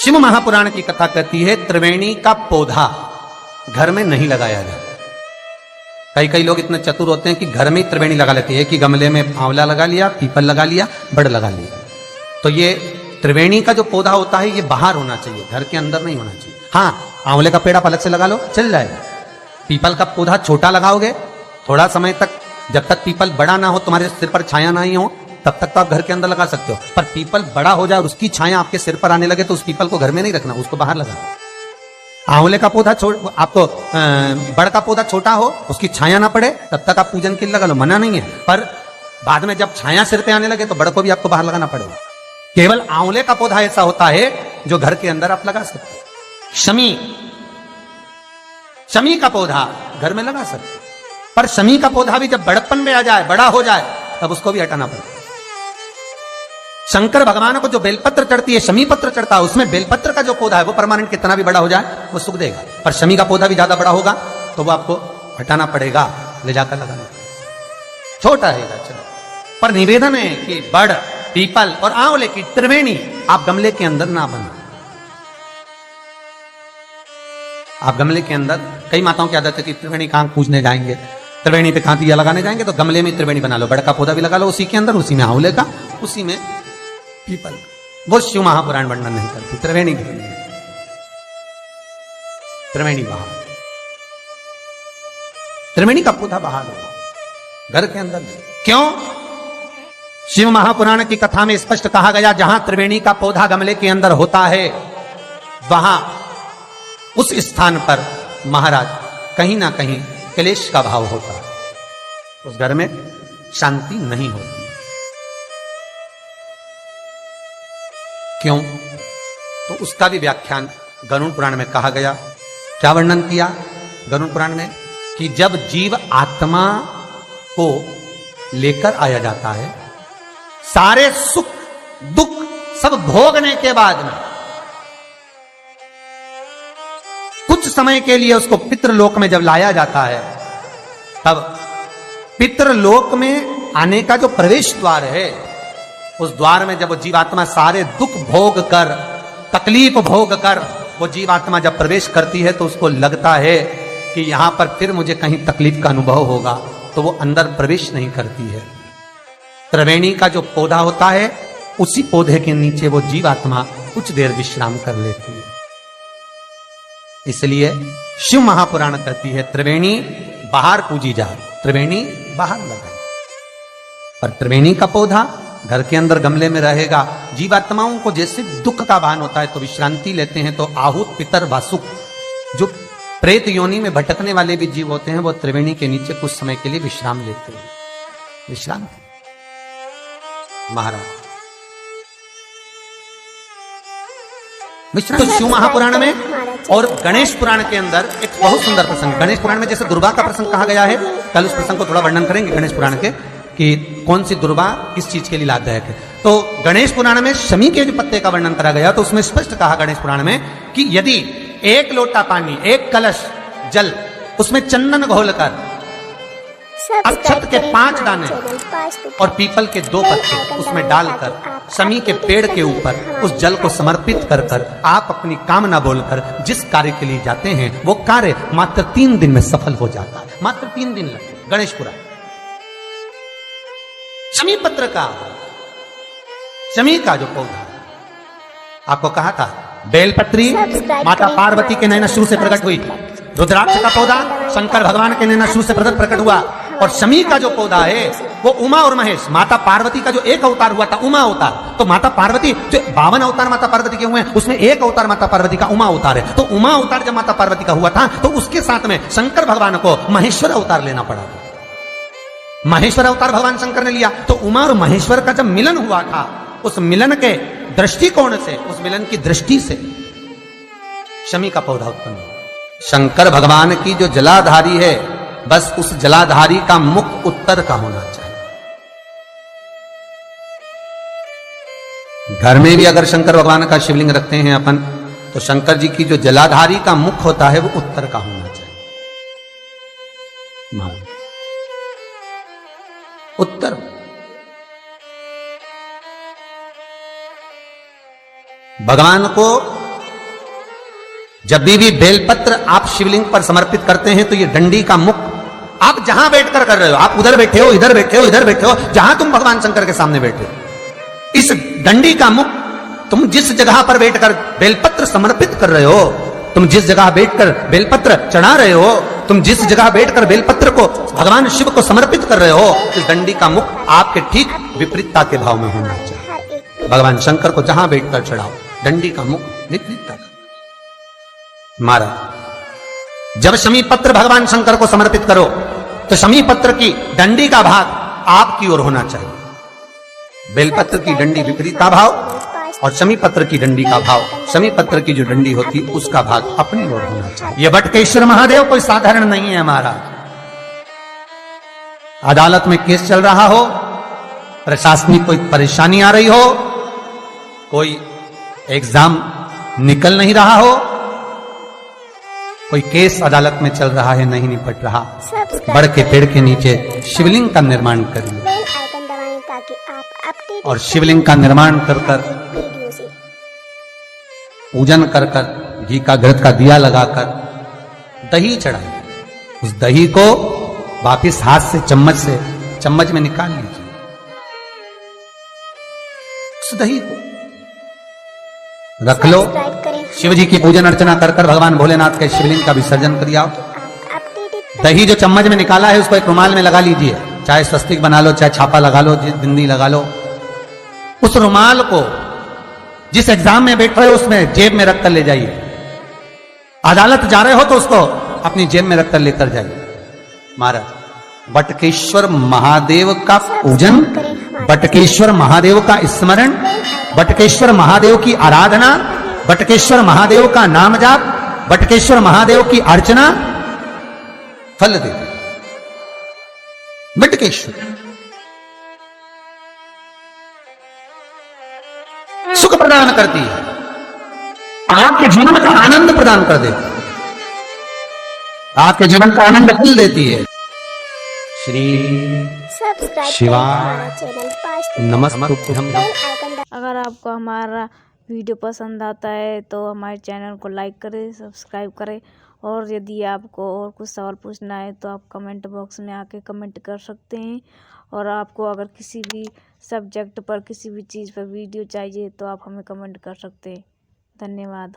शिव महापुराण की कथा कहती है त्रिवेणी का पौधा घर में नहीं लगाया जाता। कई लोग इतने चतुर होते हैं कि घर में ही त्रिवेणी लगा लेते हैं कि गमले में आंवला लगा लिया, पीपल लगा लिया, बड़ लगा लिया। तो ये त्रिवेणी का जो पौधा होता है ये बाहर होना चाहिए, घर के अंदर नहीं होना चाहिए। हाँ, आंवले का पेड़ आप अलग से लगा लो, चल जाएगा। पीपल का पौधा छोटा लगाओगे, थोड़ा समय तक, जब तक पीपल बड़ा ना हो, तुम्हारे सिर पर छाया ना ही हो, तब तक तो आप घर के अंदर लगा सकते हो। पर पीपल बड़ा हो जाए और उसकी छाया आपके सिर पर आने लगे तो उस पीपल को घर में नहीं रखना, उसको बाहर लगाओ। आंवले का पौधा आपको बड़ का पौधा छोटा हो, उसकी छाया ना पड़े, तब तक आप पूजन के लिए लगा लो, मना नहीं है। पर बाद में जब छाया सिर पे आने लगे तो बड़ को भी आपको बाहर लगाना पड़ेगा। केवल आंवले का पौधा ऐसा होता है जो घर के अंदर आप लगा सकते हो। शमी का पौधा घर में लगा सकते हो, पर शमी का पौधा भी जब बड़प्पन में आ जाए, बड़ा हो जाए, तब उसको भी हटाना पड़ेगा। शंकर भगवान को जो बेलपत्र चढ़ती है, शमी पत्र चढ़ता है, उसमें बेलपत्र का जो पौधा है वो परमानेंट कितना भी बड़ा हो जाए वो सुख देगा। पर शमी का पौधा भी ज्यादा बड़ा होगा तो वो आपको हटाना पड़ेगा, ले जाकर लगाना पड़ेगा। छोटा है चलो, पर निवेदन है कि बड़, पीपल और आंवले की त्रिवेणी आप गमले के अंदर ना बना। आप गमले के अंदर, कई माताओं की आदत है कि त्रिवेणी कहां पूजने जाएंगे, त्रिवेणी पे कहां दिया लगाने जाएंगे, तो गमले में त्रिवेणी बना लो, बड़ का पौधा भी लगा लो उसी के अंदर, उसी में आंवले का, उसी में पीपल। वो शिव महापुराण वर्णन नहीं करती। त्रिवेणी बाहर, त्रिवेणी का पौधा बाहर होगा, घर के अंदर नहीं। क्यों? शिव महापुराण की कथा में स्पष्ट कहा गया, जहां त्रिवेणी का पौधा गमले के अंदर होता है वहां उस स्थान पर महाराज कहीं ना कहीं क्लेश का भाव होता है, उस घर में शांति नहीं होती। क्यों? तो उसका भी व्याख्यान गरुड़ पुराण में कहा गया। क्या वर्णन किया गरुड़ पुराण में? कि जब जीव आत्मा को लेकर आया जाता है, सारे सुख दुख सब भोगने के बाद में कुछ समय के लिए उसको पितृलोक में जब लाया जाता है, तब पितृलोक में आने का जो प्रवेश द्वार है, उस द्वार में जब वो जीवात्मा सारे दुख भोग कर, तकलीफ भोग कर वो जीवात्मा जब प्रवेश करती है तो उसको लगता है कि यहां पर फिर मुझे कहीं तकलीफ का अनुभव होगा, तो वो अंदर प्रवेश नहीं करती है। त्रिवेणी का जो पौधा होता है, उसी पौधे के नीचे वो जीवात्मा कुछ देर विश्राम कर लेती है। इसलिए शिव महापुराण कहती है त्रिवेणी बाहर पूजी जाए, त्रिवेणी बाहर लगाए। पर त्रिवेणी का पौधा घर के अंदर गमले में रहेगा। जीवात्माओं को जैसे दुख का भान होता है तो विश्रांति लेते हैं, तो आहूत पितर वासुक, जो प्रेत योनि में भटकने वाले भी जीव होते हैं, वो त्रिवेणी के नीचे कुछ समय के लिए विश्राम लेते हैं। विश्राम महाराज विश्राम। तो शिव महापुराण में और गणेश पुराण के अंदर एक बहुत सुंदर प्रसंग, गणेश पुराण में जैसे दुर्गा का प्रसंग कहा गया है, कल उस प्रसंग को थोड़ा वर्णन करेंगे गणेश पुराण के, कि कौन सी दुर्गा किस चीज के लिए लाभदायक है। तो गणेश पुराण में शमी के जो पत्ते का वर्णन करा गया, तो उसमें स्पष्ट कहा गणेश पुराण में कि यदि एक लोटा पानी, एक कलश जल, उसमें चंदन घोलकर अक्षत के 5 दाने और पीपल के 2 पत्ते उसमें डालकर शमी के पेड़ के ऊपर उस जल को समर्पित कर कर आप अपनी कामना बोलकर जिस कार्य के लिए जाते हैं, वो कार्य मात्र 3 दिन में सफल हो जाता है। मात्र 3 दिन लगते। गणेश पुराण शमी पत्र का, शमी का जो पौधा, आपको कहा था बेलपत्री माता पार्वती के नैना से प्रकट हुई, रुद्राक्ष का पौधा शंकर भगवान के नैना से प्रकट हुआ, और शमी का जो पौधा है वो उमा और महेश, माता पार्वती का जो एक अवतार हुआ था उमा अवतार, तो माता पार्वती जो 52 अवतार माता पार्वती के हुए हैं, उसमें एक अवतार माता पार्वती का उमा अवतार है। तो उमा अवतार जब माता पार्वती का हुआ था तो उसके साथ में शंकर भगवान को महेश्वर अवतार लेना पड़ा था। महेश्वर अवतार भगवान शंकर ने लिया, तो उमा और महेश्वर का जब मिलन हुआ था, उस मिलन के दृष्टिकोण से, उस मिलन की दृष्टि से शमी का पौधा उत्पन्न हुआ। शंकर भगवान की जो जलाधारी है, बस उस जलाधारी का मुख उत्तर का होना चाहिए। घर में भी अगर शंकर भगवान का शिवलिंग रखते हैं अपन, तो शंकर जी की जो जलाधारी का मुख होता है वो उत्तर का होना चाहिए। उत्तर। भगवान को जब भी बेलपत्र आप शिवलिंग पर समर्पित करते हैं तो ये डंडी का मुख आप जहां बैठकर कर रहे हो, आप उधर बैठे हो, इधर बैठे हो, इधर बैठे हो, जहां तुम भगवान शंकर के सामने बैठे हो, इस डंडी का मुख तुम जिस जगह पर बैठकर बेलपत्र समर्पित कर रहे हो, तुम जिस जगह बैठकर बेलपत्र चढ़ा रहे हो, तुम जिस जगह बैठकर बेलपत्र को भगवान शिव को समर्पित कर रहे हो, इस डंडी का मुख आपके ठीक विपरीतता के भाव में होना चाहिए। भगवान शंकर को जहां बैठकर चढ़ाओ, डंडी का मुख विपरीतता का। महाराज जब शमी पत्र भगवान शंकर को समर्पित करो तो शमी पत्र की डंडी का भाग आपकी ओर होना चाहिए। बेलपत्र की डंडी विपरीता भाव और शमी पत्र की डंडी का भाव, शमी पत्र की जो डंडी होती उसका भाग अपनी ओर होना चाहिए। यह बटकेश्वर महादेव कोई साधारण नहीं है महाराज। अदालत में केस चल रहा हो, प्रशासनिक कोई परेशानी आ रही हो, कोई एग्जाम निकल नहीं रहा हो, कोई केस अदालत में चल रहा है, नहीं निपट रहा, बड़ के पेड़ के नीचे शिवलिंग का निर्माण करिए और शिवलिंग का निर्माण कर कर पूजन कर कर घी का घृत का दिया लगाकर दही चढ़ाइए। उस दही को वापिस हाथ से चम्मच में निकाल लीजिए। उस दही को रख लो, शिव जी की पूजन अर्चना कर कर भगवान भोलेनाथ के शिवलिंग का विसर्जन कर आओ। दही जो चम्मच में निकाला है उसको एक रुमाल में लगा लीजिए, चाहे स्वस्तिक बना लो, चाहे छापा लगा लो, बिंदी लगा लो। उस रुमाल को जिस एग्जाम में बैठ रहे हो उसमें जेब में रखकर ले जाइए। अदालत जा रहे हो तो उसको अपनी जेब में रखकर लेकर जाइए। महाराज बटकेश्वर महादेव का पूजन, बटकेश्वर महादेव का स्मरण, बटकेश्वर महादेव की आराधना, बटकेश्वर महादेव का नाम जाप, बटकेश्वर महादेव की अर्चना फल देती। बटकेश्वर सुख प्रदान करती है, आपके जीवन का आनंद प्रदान कर देती है, आपके जीवन का आनंद फल देती है। श्री शिवाय नमस्तुभ्यं। अगर आपको हमारा वीडियो पसंद आता है तो हमारे चैनल को लाइक करें, सब्सक्राइब करें, और यदि आपको और कुछ सवाल पूछना है तो आप कमेंट बॉक्स में आके कमेंट कर सकते हैं। और आपको अगर किसी भी सब्जेक्ट पर, किसी भी चीज़ पर वीडियो चाहिए तो आप हमें कमेंट कर सकते हैं। धन्यवाद।